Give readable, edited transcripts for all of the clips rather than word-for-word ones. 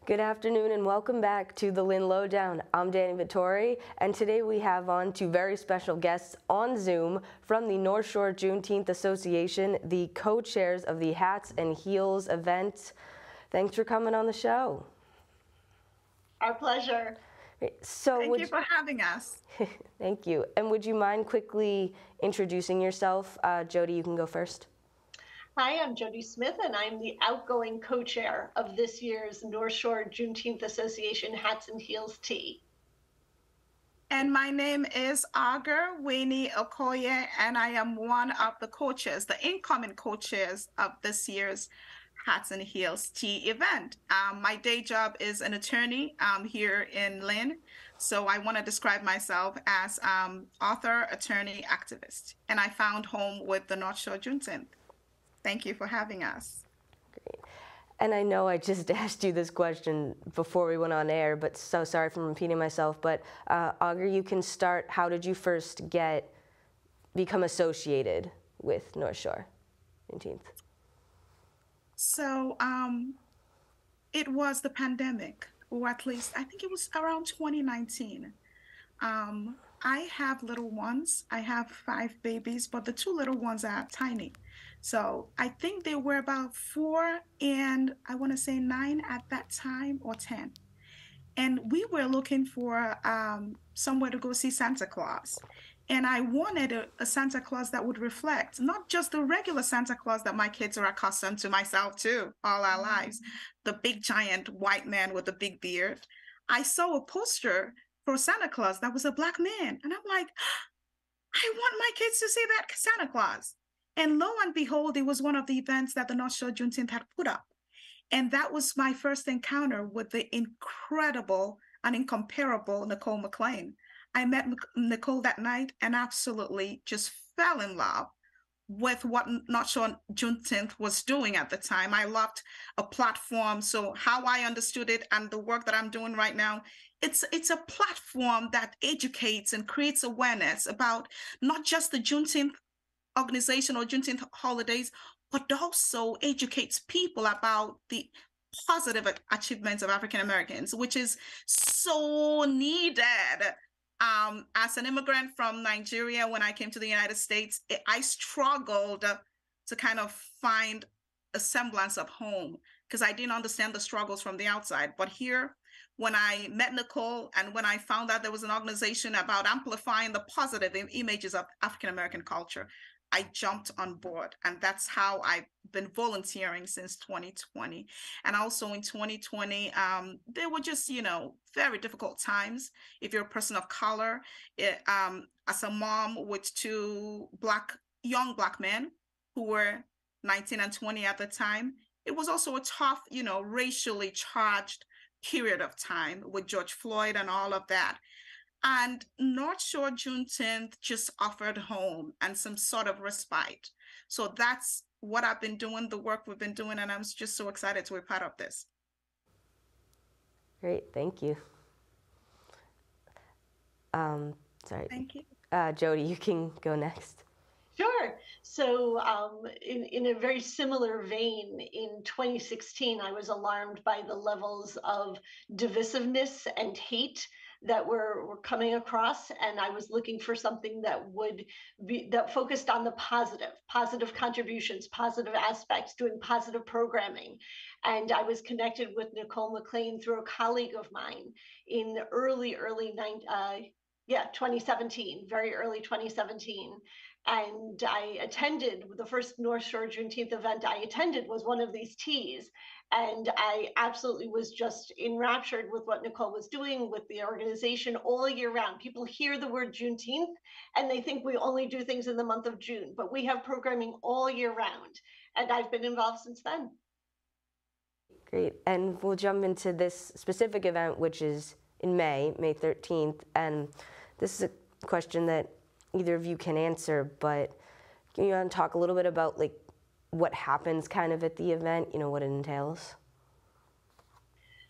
Good afternoon and welcome back to the Lynn Lowdown. I'm Danny Vittori, and today we have on two very special guests on Zoom from the North Shore Juneteenth Association, the co-chairs of the Hats and Heels event. Thanks for coming on the show. Our pleasure. Thank you for having us. Thank you. And would you mind quickly introducing yourself? Jody, you can go first. Hi, I'm Jody Smith, and I'm the outgoing co-chair of this year's North Shore Juneteenth Association Hats and Heels Tea. And my name is Agar Wayne Okoye, and I am one of the co-chairs, the incoming co-chairs of this year's Hats and Heels Tea event. My day job is an attorney here in Lynn, so I want to describe myself as author, attorney, activist, and I found home with the North Shore Juneteenth. Thank you for having us. Great. And I know I just asked you this question before we went on air, but so sorry for repeating myself. But Augur, you can start. How did you first become associated with North Shore Juneteenth? So it was the pandemic, or at least I think it was around 2019. I have little ones. I have 5 babies, but the 2 little ones are tiny. So I think they were about 4 and I want to say 9 at that time, or 10. And we were looking for somewhere to go see Santa Claus. And I wanted a Santa Claus that would reflect not just the regular Santa Claus that my kids are accustomed to, myself too, all our lives, the big giant white man with a big beard. I saw a poster for Santa Claus that was a Black man. And I'm like, I want my kids to see that Santa Claus. And lo and behold, it was one of the events that the North Shore Juneteenth had put up. And that was my first encounter with the incredible and incomparable Nicole McLean. I met Nicole that night and absolutely just fell in love with what North Shore Juneteenth was doing at the time. I loved a platform. So how I understood it and the work that I'm doing right now, it's a platform that educates and creates awareness about not just the Juneteenth organization or Juneteenth holidays, but also educates people about the positive achievements of African Americans, which is so needed. As an immigrant from Nigeria, when I came to the United States, I struggled to kind of find a semblance of home because I didn't understand the struggles from the outside. But here, when I met Nicole and when I found out there was an organization about amplifying the positive images of African American culture, I jumped on board, and that's how I've been volunteering since 2020. And also in 2020, there were just, very difficult times. If you're a person of color, as a mom with 2 young Black men who were 19 and 20 at the time, it was also a tough, racially charged period of time with George Floyd and all of that. And North Shore Juneteenth just offered home and some sort of respite. So that's what I've been doing, the work we've been doing, and I'm just so excited to be part of this. Great, thank you. Sorry. Thank you. Jody, you can go next. Sure. So in a very similar vein, in 2016, I was alarmed by the levels of divisiveness and hate that were coming across, and I was looking for something that focused on the positive contributions, positive aspects, doing positive programming. And I was connected with Nicole McLean through a colleague of mine in the early 2017, very early 2017. And I attended the first North Shore Juneteenth event I attended was one of these teas. And I absolutely was just enraptured with what Nicole was doing with the organization all year round. People hear the word Juneteenth and they think we only do things in the month of June, but we have programming all year round. And I've been involved since then. Great. And we'll jump into this specific event, which is in May 13th. And this is a question that either of you can answer, but can you talk a little bit about what happens kind of at the event, what it entails?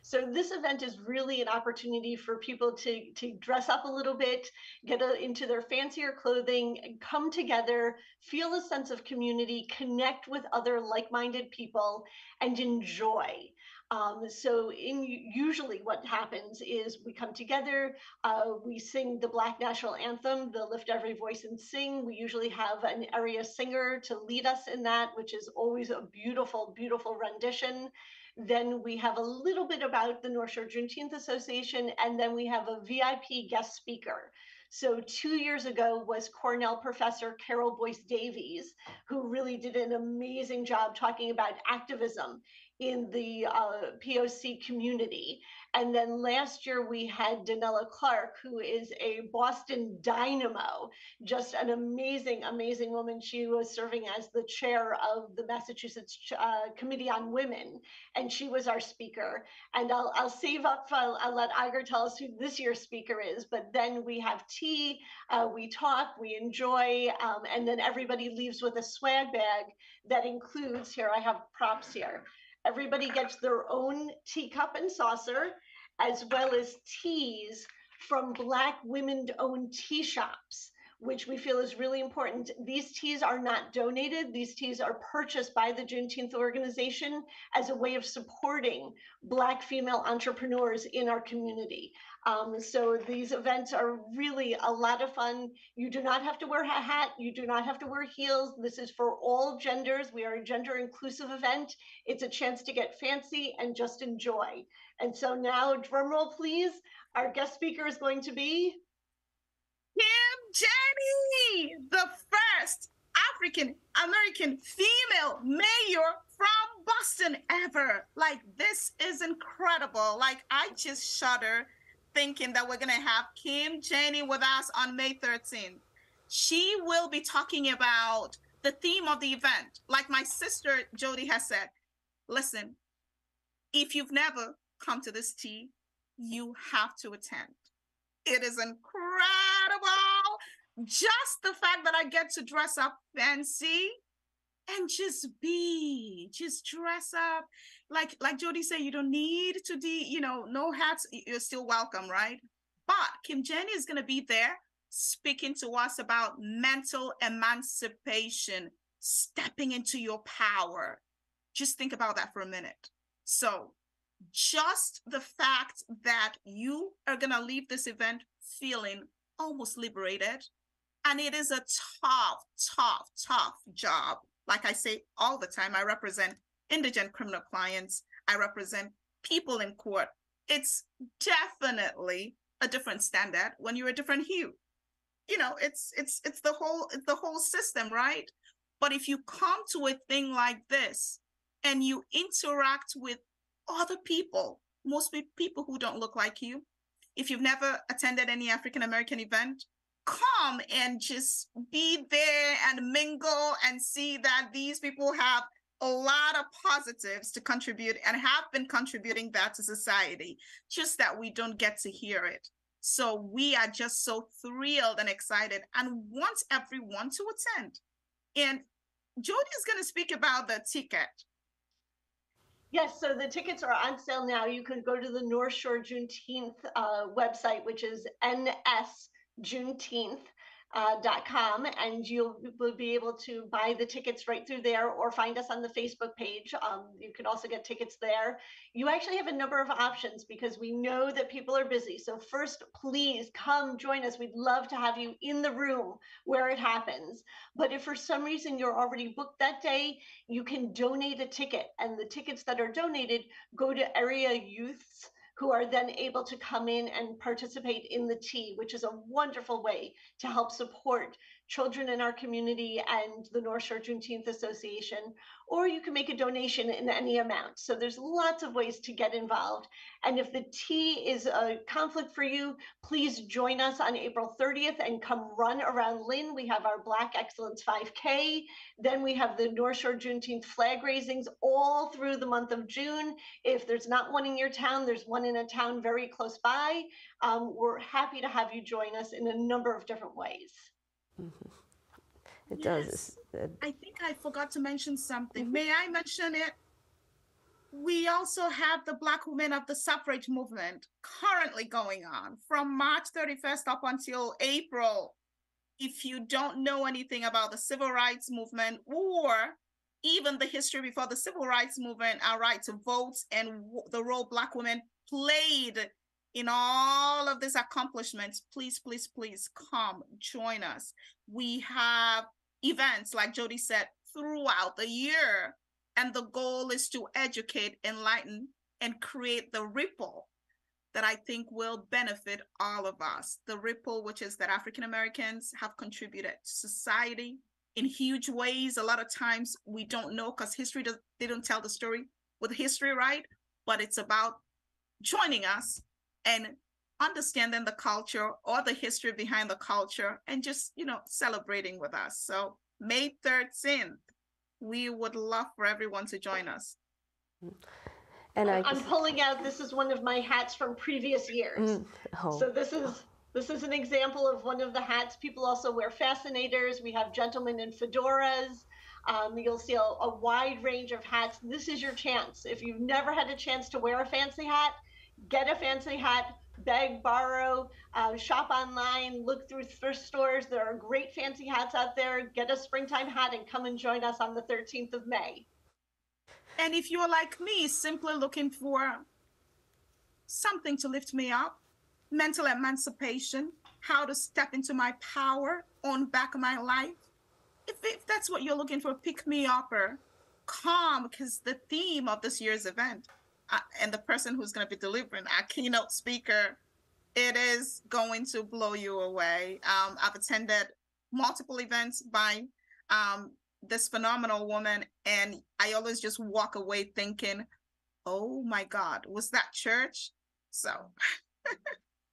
So this event is really an opportunity for people to dress up a little bit, get into their fancier clothing, and come together, feel a sense of community, connect with other like-minded people, and enjoy. Usually what happens is we come together, we sing the Black National Anthem, the Lift Every Voice and Sing. We usually have an area singer to lead us in that, which is always a beautiful, beautiful rendition. Then we have a little bit about the North Shore Juneteenth Association, and then we have a VIP guest speaker. So 2 years ago was Cornell professor Carol Boyce Davies, who really did an amazing job talking about activism in the POC community. And then last year we had Danella Clark, who is a Boston dynamo, just an amazing, amazing woman. She was serving as the chair of the Massachusetts Committee on Women, and she was our speaker. And I'll save up, I'll let Iger tell us who this year's speaker is, but then we have tea, we talk, we enjoy, and then everybody leaves with a swag bag that includes, here I have props here, everybody gets their own teacup and saucer, as well as teas from Black women-owned tea shops, which we feel is really important. These teas are not donated. These teas are purchased by the Juneteenth organization as a way of supporting Black female entrepreneurs in our community. So these events are really a lot of fun. You do not have to wear a hat. You do not have to wear heels. This is for all genders. We are a gender inclusive event. It's a chance to get fancy and just enjoy. And so now, drum roll please, our guest speaker is going to be Kim Jenny, the first African American female mayor from Boston ever. Like, this is incredible. Like, I just shudder thinking that we're going to have Kim Jenny with us on May 13th. She will be talking about the theme of the event. Like my sister Jody has said, listen, if you've never come to this tea, you have to attend. It is incredible. Just the fact that I get to dress up fancy and just dress up. Like Jody said, you don't need to no hats, you're still welcome, right? But Kim Jenny is going to be there speaking to us about mental emancipation, stepping into your power. Just think about that for a minute. So just the fact that you are going to leave this event feeling almost liberated. And it is a tough job. Like I say all the time, I represent indigent criminal clients. I represent people in court. It's definitely a different standard when you're a different hue. It's the whole system, right? But if you come to a thing like this and you interact with other people, mostly people who don't look like you, if you've never attended any African American event, come and just be there and mingle and see that these people have a lot of positives to contribute and have been contributing that to society, just that we don't get to hear it. So we are just so thrilled and excited and want everyone to attend. And Jody is going to speak about the ticket. Yes, so the tickets are on sale now. You can go to the North Shore Juneteenth website, which is NSJuneteenth.com, and you'll be able to buy the tickets right through there or find us on the Facebook page. You can also get tickets there. You actually have a number of options because we know that people are busy. So first, please come join us. We'd love to have you in the room where it happens. But if for some reason you're already booked that day, you can donate a ticket, and the tickets that are donated go to area youths who are then able to come in and participate in the tea, which is a wonderful way to help support children in our community and the North Shore Juneteenth Association, or you can make a donation in any amount. So there's lots of ways to get involved. And if the tea is a conflict for you, please join us on April 30th and come run around Lynn. We have our Black Excellence 5K. Then we have the North Shore Juneteenth flag raisings all through the month of June. If there's not one in your town, there's one in a town very close by. We're happy to have you join us in a number of different ways. Mm-hmm. It yes. does. I think I forgot to mention something. Mm-hmm. May I mention it? We We also have the Black women of the suffrage movement currently going on from March 31st up until April. If you don't know anything about the civil rights movement or even the history before the civil rights movement, our right to vote and the role Black women played in all of these accomplishments, please, please, please come join us. We have events, like Jody said, throughout the year. And the goal is to educate, enlighten, and create the ripple that I think will benefit all of us. The ripple, which is that African Americans have contributed to society in huge ways. A lot of times we don't know because they don't tell the story with history, right? But it's about joining us and understanding the culture or the history behind the culture and just, celebrating with us. So May 13th, we would love for everyone to join us. And I'm pulling out, this is one of my hats from previous years. So this is an example of one of the hats. People also wear fascinators. We have gentlemen in fedoras. You'll see a wide range of hats. This is your chance. If you've never had a chance to wear a fancy hat, get a fancy hat, beg, borrow, shop online, look through thrift stores. There are great fancy hats out there. Get a springtime hat and come and join us on the 13th of May. And if you're like me, simply looking for something to lift me up, mental emancipation, how to step into my power, own back my life, if that's what you're looking for, pick me upper, come, because the theme of this year's event and the person who's going to be delivering our keynote speaker, it is going to blow you away. I've attended multiple events by this phenomenal woman, and I always just walk away thinking, oh my God, was that church? So.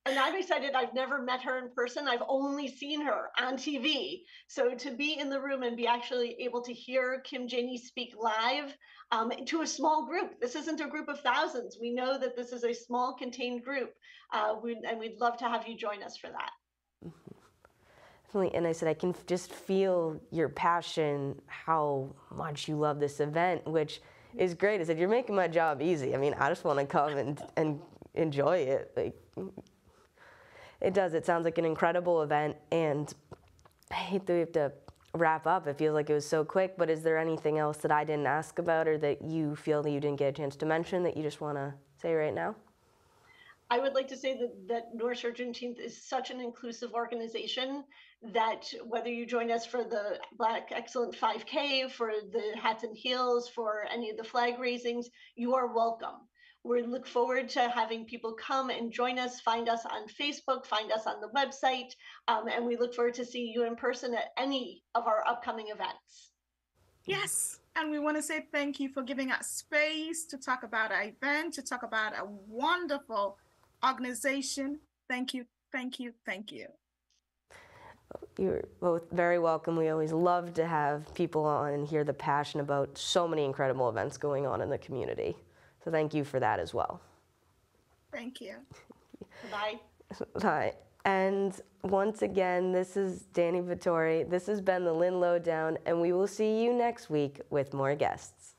And I'm excited. I've never met her in person. I've only seen her on TV. So to be in the room and be actually able to hear Kim Janey speak live to a small group. This isn't a group of thousands. We know that this is a small contained group. And we'd love to have you join us for that. Definitely. And I said, I can just feel your passion, how much you love this event, which is great. I said, you're making my job easy. I mean, I just want to come and enjoy it. Like, it does. It sounds like an incredible event, and I hate that we have to wrap up. It feels like it was so quick, but is there anything else that I didn't ask about or that you feel that you didn't get a chance to mention that you just want to say right now? I would like to say that North Shore Juneteenth is such an inclusive organization that whether you join us for the Black Excellent 5K, for the Hats and Heels, for any of the flag raisings, you are welcome. We look forward to having people come and join us. Find us on Facebook, find us on the website, and we look forward to seeing you in person at any of our upcoming events. Yes, and we want to say thank you for giving us space to talk about our event, to talk about a wonderful organization. Thank you, thank you, thank you. You're both very welcome. We always love to have people on and hear the passion about so many incredible events going on in the community. So thank you for that as well. Thank you. Bye. Bye. And once again, this is Danny Vittori. This has been the Lynn Lowdown, and we will see you next week with more guests.